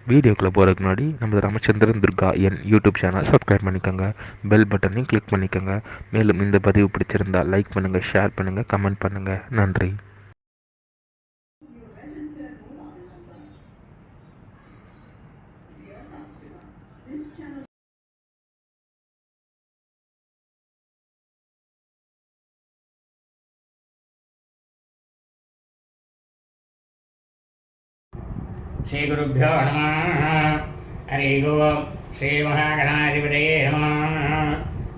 வீடியோக்குள்ளே போகிறதுக்கு முன்னாடி நம்ம ராமச்சந்திரன் துர்கா என் யூடியூப் சேனல் சப்ஸ்கிரைப் பண்ணிக்கோங்க, பெல் பட்டனையும் கிளிக் பண்ணிக்கோங்க. மேலும் இந்த பதிவு பிடிச்சிருந்தால் லைக் பண்ணுங்கள், ஷேர் பண்ணுங்கள், கமெண்ட் பண்ணுங்கள். நன்றி. ஸ்ரீ குருப்பியோ நம. ஹரி ஓம். ஸ்ரீ மகாகணாதிபதியே நம.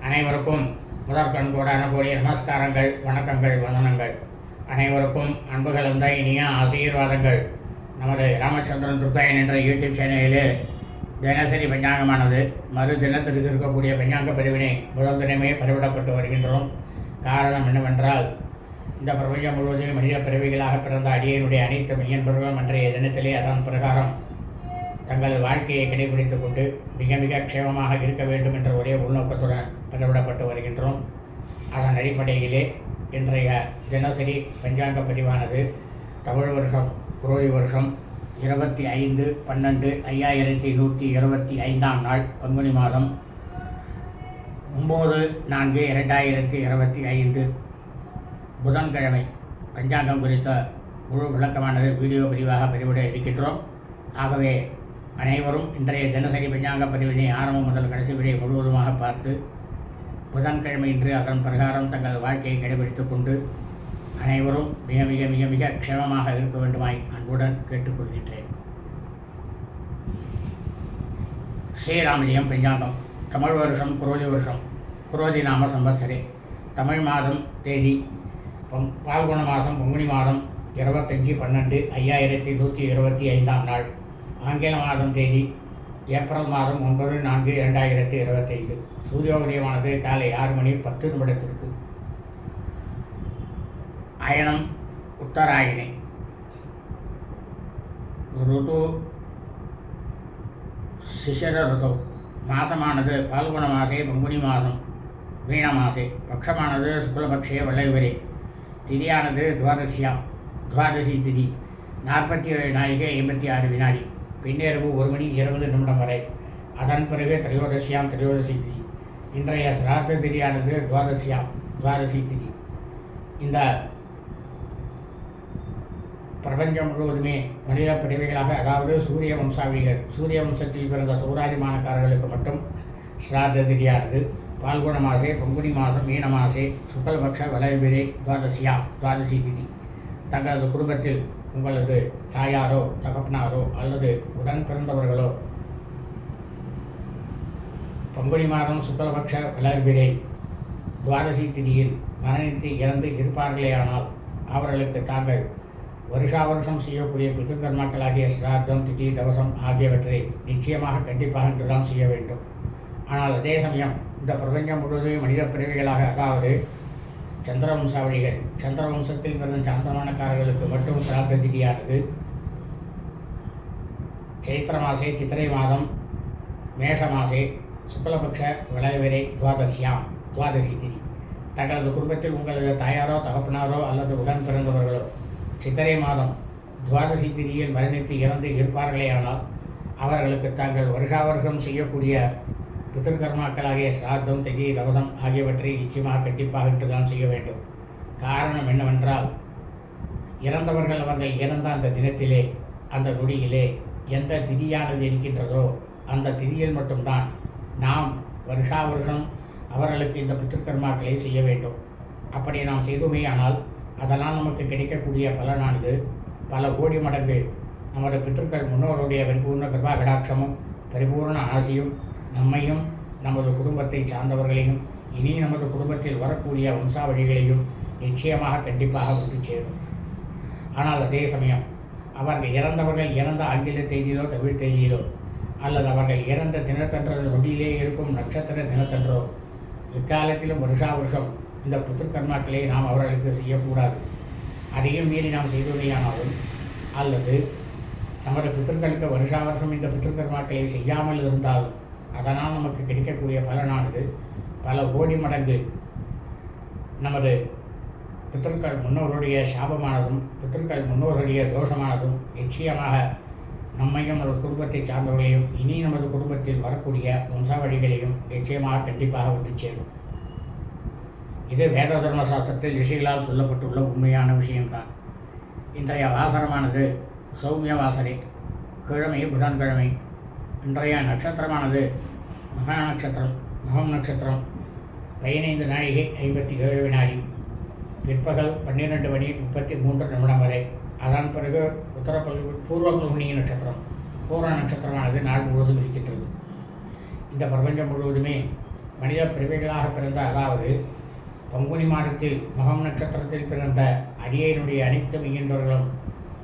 அனைவருக்கும் முதற்கண் கூடான கூடிய நமஸ்காரங்கள், வணக்கங்கள், வந்தனங்கள். அனைவருக்கும் அன்பு கலந்த இனிய ஆசீர்வாதங்கள். நமது ராமச்சந்திரன் துர்காயன் என்ற யூடியூப் சேனலில் தினசரி பஞ்சாங்கமானது மறு தினத்திற்கு இருக்கக்கூடிய பஞ்சாங்க பதிவினை முதல் தினமே பதிவிடப்பட்டு வருகின்றோம். காரணம் என்னவென்றால், இந்த பிரபஞ்சம் முழுவதும் மனித பிறவிகளாக பிறந்த அடியனுடைய அனைத்து மெய்யன்பர்களும் அன்றைய தினத்திலே அதன் பிரகாரம் தங்களது வாழ்க்கையை கடைபிடித்துக் கொண்டு மிக மிக க்ஷேமமாக இருக்க வேண்டும் என்ற ஒரே உள்நோக்கத்துடன் பதிவிடப்பட்டு வருகின்றோம். அதன் அடிப்படையிலே இன்றைய தினசரி பஞ்சாங்க பதிவானது தமிழ் வருஷம் குரோதி வருஷம் 25/12/5125 நாள் பங்குனி மாதம் 9/4/2025 புதன்கிழமை பஞ்சாங்கம் குறித்த முழு விளக்கமானது வீடியோ பதிவாக பதிவிட இருக்கின்றோம். ஆகவே அனைவரும் இன்றைய தினசரி பஞ்சாங்க பதிவினை ஆரம்பம் முதல் கடைசி வரை முழுவதுமாக பார்த்து புதன்கிழமை இன்று அதன் பிரகாரம் தங்கள் வாழ்க்கையை கடைபிடித்துக் கொண்டு அனைவரும் மிக மிக மிக மிக க்ஷேமமாக இருக்க வேண்டுமாய் அன்புடன் கேட்டுக்கொள்கின்றேன். ஸ்ரீராமஜெயம் பஞ்சாங்கம். தமிழ் வருஷம் குரோதி வருஷம், குரோதி நாம சம்பத்சரே. தமிழ் மாதம் தேதி பால்குண மாதம் பங்குனி மாதம் 25/12/5125 நாள். ஆங்கில மாதம் தேதி ஏப்ரல் மாதம் 9/4/2025. சூரியோதயமானது காலை 6:10 அயனம் உத்தராயணி. ருது சிசிர ருது. மாசமானது பால்குண மாசே பங்குனி மாதம் மீன மாசே. பட்சமானது சுக்லபக்ஷே வளைவரே. திதியானது துவாதசி திதி. 47 நாழிகை 56 வினாடி. பின்னிரவு 1:20 வரை. அதன் பிறகு திரையோதசி திதி. இன்றைய சிராத்த திதியானது துவாதசி திதி. இந்த பிரபஞ்சம் முழுவதுமே மனித பிரிவுகளாக, அதாவது சூரிய வம்சாவிகள், சூரிய வம்சத்தில் பிறந்த சௌராதிமானக்காரர்களுக்கு மட்டும் ஸ்ராத்த திதியானது பால்குண மாசே பங்குனி மாதம் மீன மாசே சுக்லபக்ஷ வளைபிரே துவாதசி திதி. தங்களது குடும்பத்தில் உங்களது தாயாரோ தகப்பனாரோ அல்லது உடன் பிறந்தவர்களோ பங்குனி மாதம் சுக்லபக்ஷ வளர்பிரை துவாதசி திதியில் மரணித்து இறந்து இருப்பார்களேயானால் அவர்களுக்கு தாங்கள் வருஷா வருஷம் செய்யக்கூடிய பித்ருக்கர்மாக்களாகிய சிராத்தம், திதி, தவசம் ஆகியவற்றை நிச்சயமாக கண்டிப்பாக இன்றுதான் செய்ய வேண்டும். ஆனால் அதே சமயம் இந்த பிரபஞ்சம் முழுவதும் மனித பிறவிகளாக, அதாவது சந்திரவம்சாவளிகள், சந்திரவம்சத்தில் பிறந்த சாந்தமானக்காரர்களுக்கு மட்டும் சிராத்த திதியானது சைத்திர மாசே சித்திரை மாதம் மேஷ மாசே சுக்லபக்ஷ வளைவரை துவாதசி திதி. தங்களது குடும்பத்தில் உங்களது தாயாரோ தகப்பனாரோ அல்லது உடன் பிறந்தவர்களோ சித்திரை மாதம் துவாதசி திதியில் மரணித்து இறந்து இருப்பார்களேயானால் அவர்களுக்கு தாங்கள் வருஷா வருஷம் செய்யக்கூடிய பித்ருக்கர்மாக்களாகிய சிராத்தம், திதி, தவசம் ஆகியவற்றை நிச்சயமாக கண்டிப்பாக இன்றுதான் செய்ய வேண்டும். காரணம் என்னவென்றால், இறந்தவர்கள் அவர்கள் இறந்த அந்த தினத்திலே, அந்த நொடியிலே எந்த திதியானது இருக்கின்றதோ அந்த திதியில் மட்டும்தான் நாம் வருஷா வருஷம் அவர்களுக்கு இந்த பித்ருக்கர்மாக்களை செய்ய வேண்டும். அப்படி நாம் செய்தோமேயானால் அதனால் நமக்கு கிடைக்கக்கூடிய பலனானது பல கோடி மடங்கு நமது பித்ருக்கள் முன்னோருடைய பரிபூர்ண கிருபா கடாட்சமும் பரிபூர்ண ஆசையும் நம்மையும் நமது குடும்பத்தை சார்ந்தவர்களையும் இனி நமது குடும்பத்தில் வரக்கூடிய வம்சாவழிகளையும் நிச்சயமாக கண்டிப்பாக விட்டு சேரும். ஆனால் அதே சமயம் அவர்கள் இறந்த ஆங்கில தேதியிலோ தமிழ் தேதியிலோ அல்லது அவர்கள் இறந்த தினத்தன்றோ நொடியிலே இருக்கும் நட்சத்திர தினத்தன்றோ இக்காலத்திலும் வருஷா வருஷம் இந்த பித்ருக்கர்மாக்களை நாம் அவர்களுக்கு செய்யக்கூடாது. அதையும் மீறி நாம் செய்தோமையானாலும் அல்லது நமது பித்ருக்களுக்கு வருஷா வருஷம் இந்த பித்ருக்கர்மாக்களை செய்யாமல் இருந்தாலும் அதனால் நமக்கு கிடைக்கக்கூடிய பலனானது பல கோடி மடங்கு நமது பித்ருக்கள் முன்னோருடைய சாபமானதும் பித்ருக்கள் முன்னோருடைய தோஷமானதும் நிச்சயமாக நம்மையும் நமது குடும்பத்தை சார்ந்தவர்களையும் இனி நமது குடும்பத்தில் வரக்கூடிய வம்சாவழிகளையும் நிச்சயமாக கண்டிப்பாக வந்து சேரும். இது வேத தர்ம சாஸ்திரத்தில் ரிஷிகளால் சொல்லப்பட்டுள்ள உண்மையான விஷயம்தான். இன்றைய வாசரமானது சௌமிய வாசரை, கிழமை புதன்கிழமை. இன்றைய நட்சத்திரமானது மகா நட்சத்திரம், மகம் நட்சத்திரம். 15 நாழிகை 57 வினாடி. பிற்பகல் 12:33 வரை. அதன் பிறகு பூர்வ பங்குனி நட்சத்திரம், பூர்வ நட்சத்திரமானது நாள் முழுவதும் இருக்கின்றது. இந்த பிரபஞ்சம் முழுவதுமே மனித பிறவிகளாக பிறந்த, அதாவது பங்குனி மாதத்தில் மகம் நட்சத்திரத்தில் பிறந்த அடியனுடைய அனைத்து மெய்யன்பர்களும்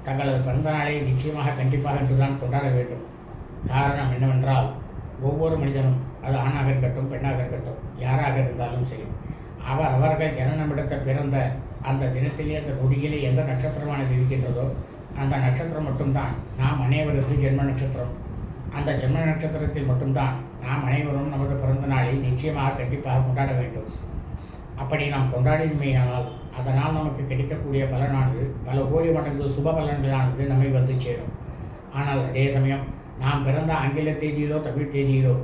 தங்களது பிறந்த நாளை நிச்சயமாக கண்டிப்பாக என்றுதான் கொண்டாட வேண்டும். காரணம் என்னவென்றால், ஒவ்வொரு மனிதனும், அது ஆணாக இருக்கட்டும் பெண்ணாக இருக்கட்டும் யாராக இருந்தாலும் சரி, அவர்கள் ஜனனமிடத்தை பிறந்த அந்த தினத்திலே அந்த நொடியிலே எந்த நட்சத்திரமானது இருக்கின்றதோ அந்த நட்சத்திரம் மட்டும்தான் நாம் அனைவருக்கு ஜென்ம நட்சத்திரம். அந்த ஜென்ம நட்சத்திரத்தில் மட்டும்தான் நாம் அனைவரும் நமது பிறந்த நாளை நிச்சயமாக கண்டிப்பாக கொண்டாட வேண்டும். அப்படி நாம் கொண்டாடினோமேயானால் அதனால் நமக்கு கிடைக்கக்கூடிய பலனானது பல கோடி மடங்கு சுப பலன்களானது நம்மை வந்து சேரும். ஆனால் அதே சமயம் நாம் பிறந்த ஆங்கில தேதியிலோ தமிழ் தேதியிலோ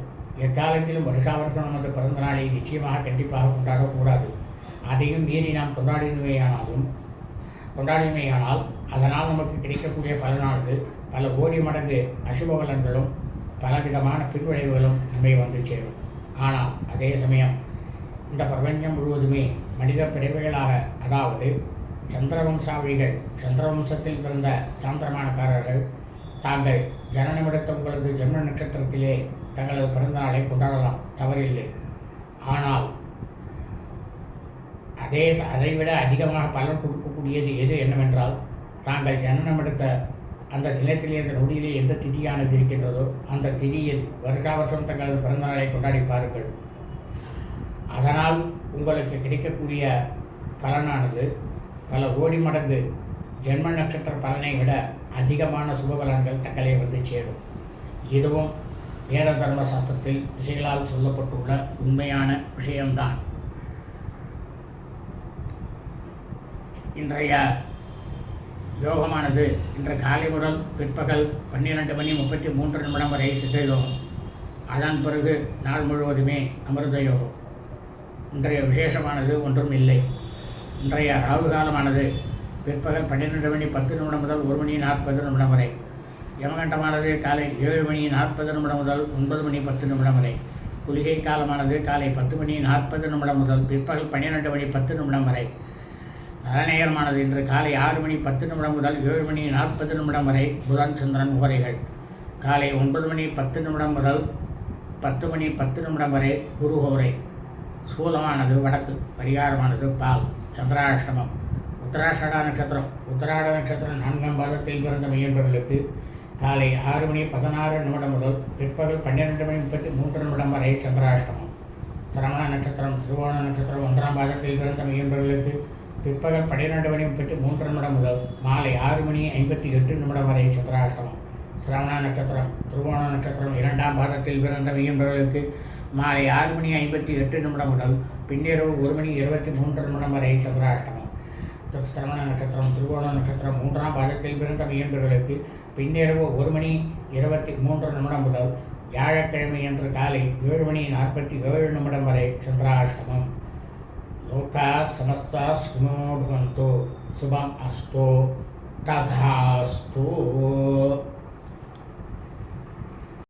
எக்காலத்திலும் வருஷாவருஷம் நமது பிறந்த நாளை நிச்சயமாக கண்டிப்பாக கொண்டாடக்கூடாது. அதையும் மீறி நாம் கொண்டாடினோமேயானால் அதனால் நமக்கு கிடைக்கக்கூடிய பலனானது பல கோடி மடங்கு அசுப பலன்களும் பலவிதமான பின்விளைவுகளும் நம்மை வந்து சேரும். ஆனால் அதே சமயம் இந்த பிரபஞ்சம் முழுவதுமே மனித பிறவிகளாக, அதாவது சந்திரவம்சாவளிகள், சந்திரவம்சத்தில் பிறந்த சாந்திரமானக்காரர்கள் தாங்கள் ஜனனமெடுத்த உங்களது ஜென்ம நட்சத்திரத்திலே தங்களது பிறந்த நாளை கொண்டாடலாம், தவறில்லை. ஆனால் அதைவிட அதிகமாக பலன் கொடுக்கக்கூடியது எது என்னவென்றால், தாங்கள் ஜனனமெடுத்த அந்த தினத்திலே அந்த நொடியிலே எந்த திதியானது இருக்கின்றதோ அந்த திதியில் வருஷாவருஷம் தங்களது பிறந்த நாளை கொண்டாடி பாருங்கள். அதனால் உங்களுக்கு கிடைக்கக்கூடிய பலனானது பல கோடி மடங்கு ஜென்ம நட்சத்திர பலனை விட அதிகமான சுப பலன்கள் தங்களை வந்து சேரும். இதுவும் வேத தர்ம சாஸ்திரத்தில் ரிஷிகளால் சொல்லப்பட்டுள்ள உண்மையான விஷயம்தான். இன்றைய யோகமானது இன்று காலை முதல் பிற்பகல் 12:33 வரை சித்த யோகம். அதன் பிறகு நாள் முழுவதுமே அமிர்த யோகம். இன்றைய விசேஷமானது ஒன்றும் இல்லை. இன்றைய ராகு காலமானது பிற்பகல் 12:10 முதல் 1:40 வரை. யமகண்டமானது காலை 7:40 முதல் 9:10 வரை. குளிகை காலமானது காலை 10:40 முதல் பிற்பகல் 12:10 வரை. நலநேயரமானது இன்று காலை 6:10 முதல் 7:40 வரை. புதன் சந்திரன் உரைகள். காலை 9:10 முதல் 10:10 வரை குரு ஹோரை. சூலமானது வடக்கு, பரிகாரமானது பால். சந்திராஷ்டமம். உத்தராஷாட நட்சத்திரம், உத்தராட நட்சத்திரம் 4ஆம் பாதத்தில் பிறந்த மெய்யன்பர்களுக்கு காலை 6:16 முதல் பிற்பகல் 12:33 வரை சந்திராஷ்டமம். சிரவண நட்சத்திரம், திருவோண நட்சத்திரம் 1ஆம் பாதத்தில் பிறந்த மெய்யன்பர்களுக்கு பிற்பகல் 12:33 முதல் மாலை 6:58 வரை சந்திராஷ்டமம். சிரவண நட்சத்திரம், திருவோண நட்சத்திரம் 2ஆம் பாதத்தில் பிறந்த மெய்யன்பர்களுக்கு மாலை 6:58 முதல் பின்னிரவு 1:23 வரை சந்திராஷ்டமம். சிரவண நட்சத்திரம், திருவோண நட்சத்திரம் 3ஆம் பாதத்தில் பிறந்த மெய்யன்பர்களுக்கு பின்னிரவு 1:23 முதல் வியாழக்கிழமை அன்று காலை 7:47 வரை சந்திராஷ்டமம். லோகா சமஸ்தா சுகினோ பவந்து. சுபம் அஸ்து. ததாஸ்து.